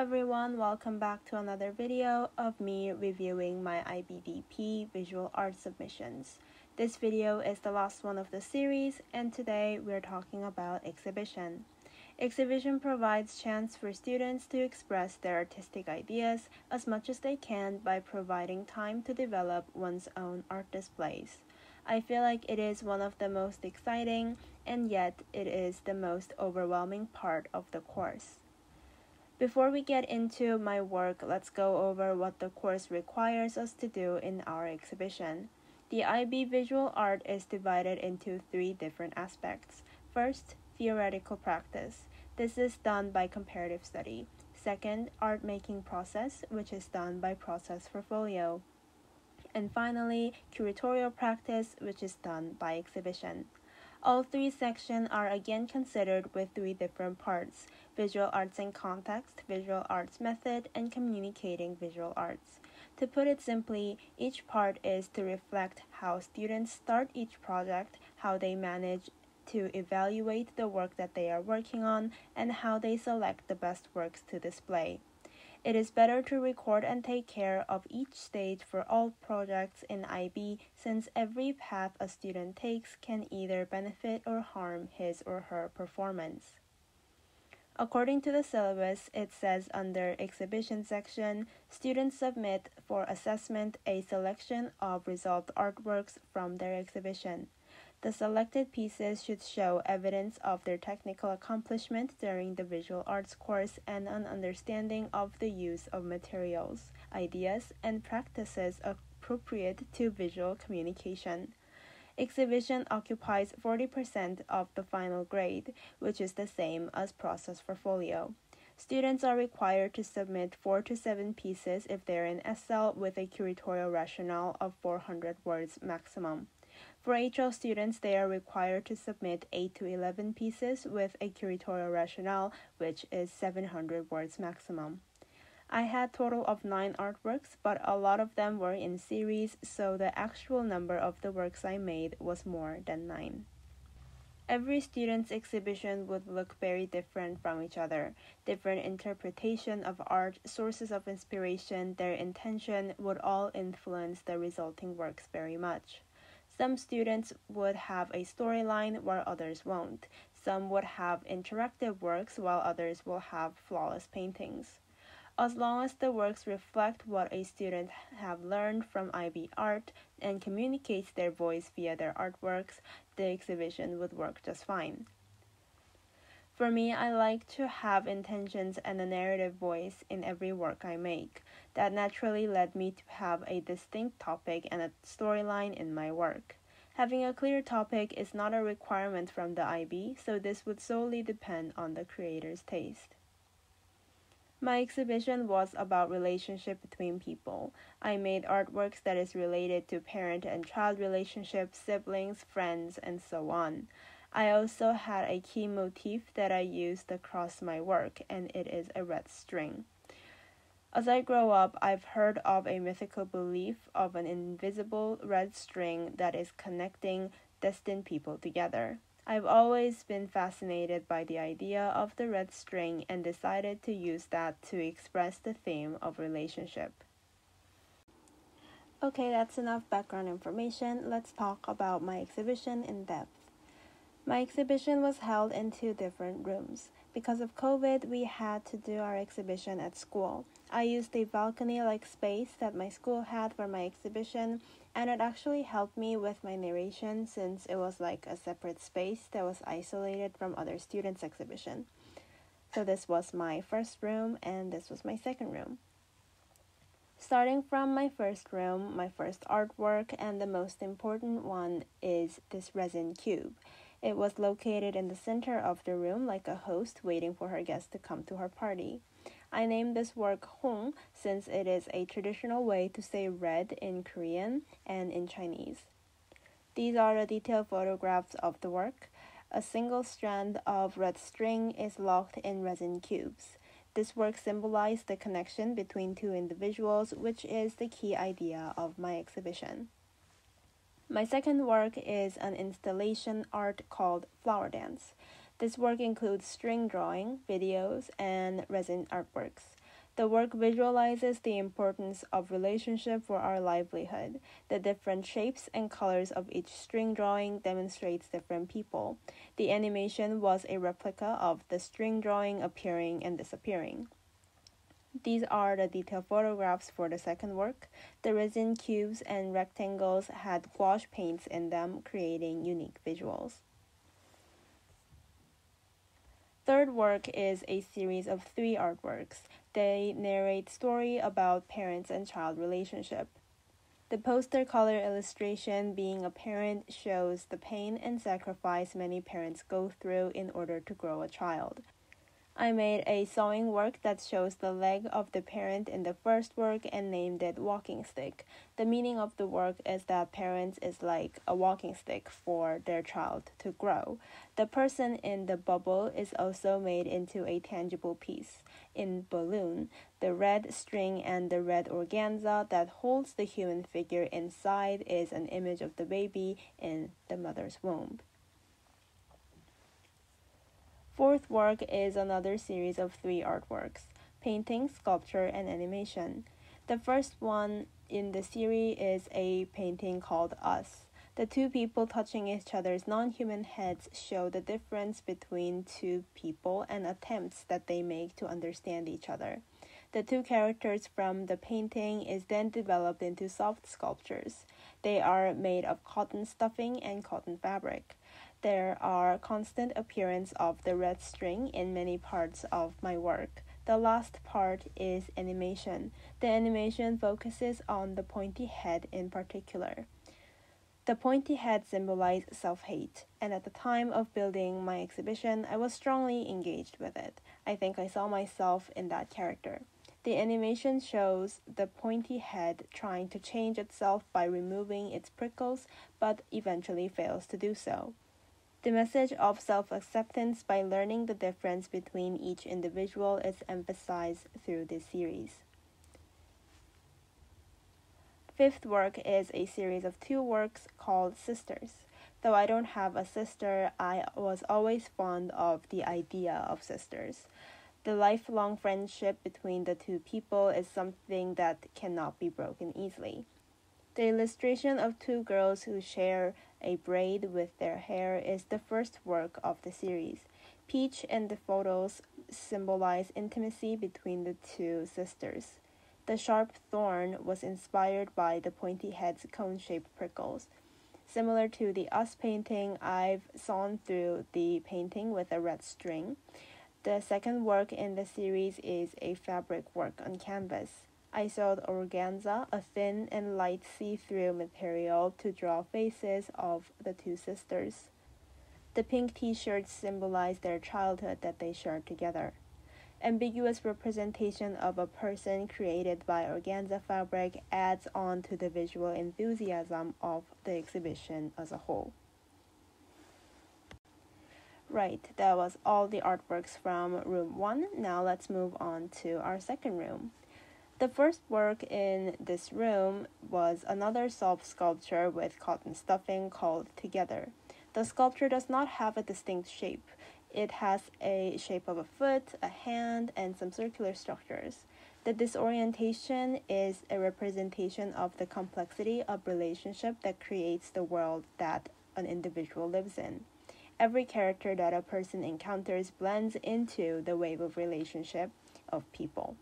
everyone, welcome back to another video of me reviewing my IBDP visual art submissions. This video is the last one of the series, and today we're talking about exhibition. Exhibition provides chance for students to express their artistic ideas as much as they can by providing time to develop one's own art displays. I feel like it is one of the most exciting, and yet it is the most overwhelming part of the course. Before we get into my work, let's go over what the course requires us to do in our exhibition. The IB visual art is divided into three different aspects. First, theoretical practice. This is done by comparative study. Second, art making process, which is done by process portfolio. And finally, curatorial practice, which is done by exhibition. All three sections are again considered with three different parts: visual arts in context, visual arts method, and communicating visual arts. To put it simply, each part is to reflect how students start each project, how they manage to evaluate the work that they are working on, and how they select the best works to display. It is better to record and take care of each stage for all projects in IB, since every path a student takes can either benefit or harm his or her performance. According to the syllabus, it says under exhibition section, students submit for assessment a selection of resolved artworks from their exhibition. The selected pieces should show evidence of their technical accomplishment during the visual arts course and an understanding of the use of materials, ideas, and practices appropriate to visual communication. Exhibition occupies 40% of the final grade, which is the same as process portfolio. Students are required to submit 4 to 7 pieces if they're in SL with a curatorial rationale of 400 words maximum. For HL students, they are required to submit 8 to 11 pieces with a curatorial rationale, which is 700 words maximum. I had total of 9 artworks, but a lot of them were in series, so the actual number of the works I made was more than 9. Every student's exhibition would look very different from each other. Different interpretation of art, sources of inspiration, their intention would all influence the resulting works very much. Some students would have a storyline while others won't. Some would have interactive works while others will have flawless paintings. As long as the works reflect what a student have learned from IB art and communicates their voice via their artworks, the exhibition would work just fine. For me, I like to have intentions and a narrative voice in every work I make. That naturally led me to have a distinct topic and a storyline in my work. Having a clear topic is not a requirement from the IB, so this would solely depend on the creator's taste. My exhibition was about relationship between people. I made artworks that is related to parent and child relationships, siblings, friends, and so on. I also had a key motif that I used across my work, and it is a red string. As I grow up, I've heard of a mythical belief of an invisible red string that is connecting destined people together. I've always been fascinated by the idea of the red string and decided to use that to express the theme of relationship. Okay, that's enough background information. Let's talk about my exhibition in depth. My exhibition was held in 2 different rooms. Because of COVID, we had to do our exhibition at school. I used a balcony-like space that my school had for my exhibition, and it actually helped me with my narration since it was like a separate space that was isolated from other students' exhibition. So this was my first room, and this was my second room. Starting from my first room, my first artwork, and the most important one is this resin cube. It was located in the center of the room like a host waiting for her guests to come to her party. I named this work Hong since it is a traditional way to say red in Korean and in Chinese. These are the detailed photographs of the work. A single strand of red string is locked in resin cubes. This work symbolized the connection between 2 individuals, which is the key idea of my exhibition. My second work is an installation art called Flower Dance. This work includes string drawing, videos, and resin artworks. The work visualizes the importance of relationship for our livelihood. The different shapes and colors of each string drawing demonstrates different people. The animation was a replica of the string drawing appearing and disappearing. These are the detailed photographs for the second work. The resin cubes and rectangles had gouache paints in them, creating unique visuals. Third work is a series of 3 artworks. They narrate story about parents and child relationship. The poster color illustration, being a parent, shows the pain and sacrifice many parents go through in order to grow a child. I made a sewing work that shows the leg of the parent in the first work and named it walking stick. The meaning of the work is that parents is like a walking stick for their child to grow. The person in the bubble is also made into a tangible piece. In balloon, the red string and the red organza that holds the human figure inside is an image of the baby in the mother's womb. Fourth work is another series of 3 artworks: painting, sculpture, and animation. The first one in the series is a painting called Us. The 2 people touching each other's non-human heads show the difference between 2 people and attempts that they make to understand each other. The 2 characters from the painting is then developed into soft sculptures. They are made of cotton stuffing and cotton fabric. There are constant appearance of the red string in many parts of my work. The last part is animation. The animation focuses on the pointy head in particular. The pointy head symbolized self-hate, and at the time of building my exhibition, I was strongly engaged with it. I think I saw myself in that character. The animation shows the pointy head trying to change itself by removing its prickles, but eventually fails to do so. The message of self-acceptance by learning the difference between each individual is emphasized through this series. Fifth work is a series of 2 works called Sisters. Though I don't have a sister, I was always fond of the idea of sisters. The lifelong friendship between the 2 people is something that cannot be broken easily. The illustration of 2 girls who share a braid with their hair is the first work of the series. Peach and the photos symbolize intimacy between the 2 sisters. The sharp thorn was inspired by the pointy head's cone-shaped prickles. Similar to the Us painting, I've sewn through the painting with a red string. The second work in the series is a fabric work on canvas. I sewed organza, a thin and light see-through material, to draw faces of the 2 sisters. The pink t-shirts symbolize their childhood that they shared together. Ambiguous representation of a person created by organza fabric adds on to the visual enthusiasm of the exhibition as a whole. Right, that was all the artworks from room 1. Now let's move on to our second room. The first work in this room was another soft sculpture with cotton stuffing called Together. The sculpture does not have a distinct shape. It has a shape of a foot, a hand, and some circular structures. The disorientation is a representation of the complexity of relationship that creates the world that an individual lives in. Every character that a person encounters blends into the wave of relationship of people.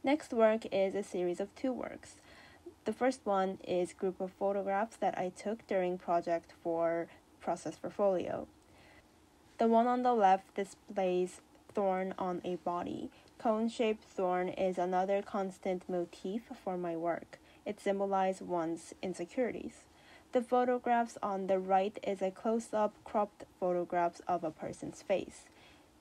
Next work is a series of 2 works. The first one is a group of photographs that I took during project for Process Portfolio. The one on the left displays thorn on a body. Cone-shaped thorn is another constant motif for my work. It symbolizes one's insecurities. The photographs on the right is a close-up cropped photographs of a person's face.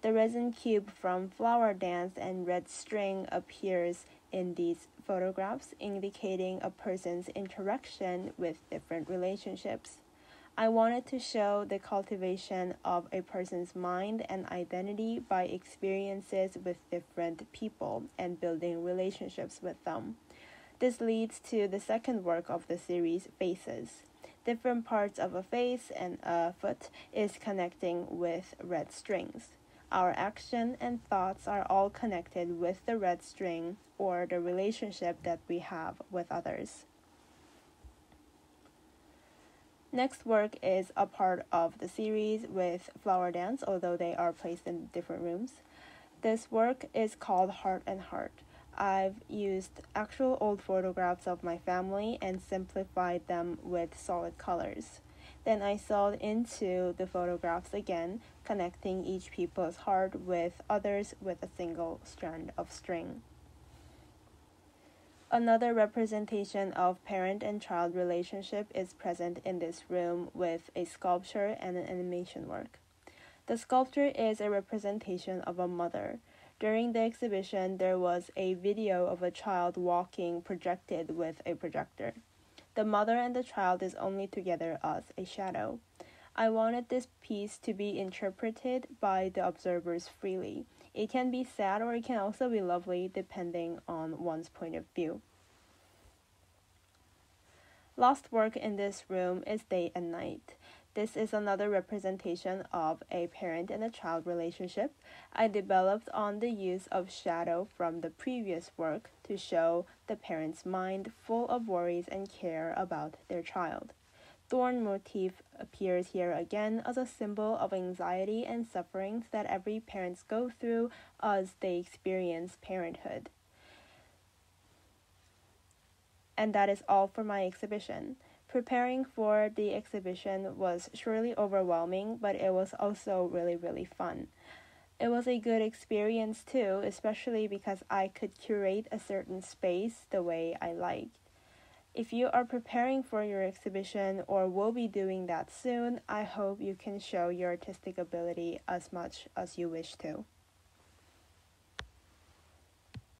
The resin cube from Flower Dance and red string appears in these photographs, indicating a person's interaction with different relationships. I wanted to show the cultivation of a person's mind and identity by experiences with different people and building relationships with them. This leads to the second work of the series, Faces. Different parts of a face and a foot is connecting with red strings. Our action and thoughts are all connected with the red string, or the relationship that we have with others. Next work is a part of the series with flower dance, although they are placed in different rooms. This work is called Heart and Heart. I've used actual old photographs of my family and simplified them with solid colors. Then I sewed into the photographs again, connecting each people's heart with others with a single strand of string. Another representation of parent and child relationship is present in this room with a sculpture and an animation work. The sculpture is a representation of a mother. During the exhibition, there was a video of a child walking projected with a projector. The mother and the child is only together as a shadow. I wanted this piece to be interpreted by the observers freely. It can be sad or it can also be lovely depending on one's point of view. Last work in this room is Day and Night. This is another representation of a parent and a child relationship. I developed on the use of shadow from the previous work to show the parent's mind full of worries and care about their child. Thorn motif appears here again as a symbol of anxiety and sufferings that every parents go through as they experience parenthood. And that is all for my exhibition. Preparing for the exhibition was surely overwhelming, but it was also really fun. It was a good experience too, especially because I could curate a certain space the way I liked. If you are preparing for your exhibition or will be doing that soon, I hope you can show your artistic ability as much as you wish to.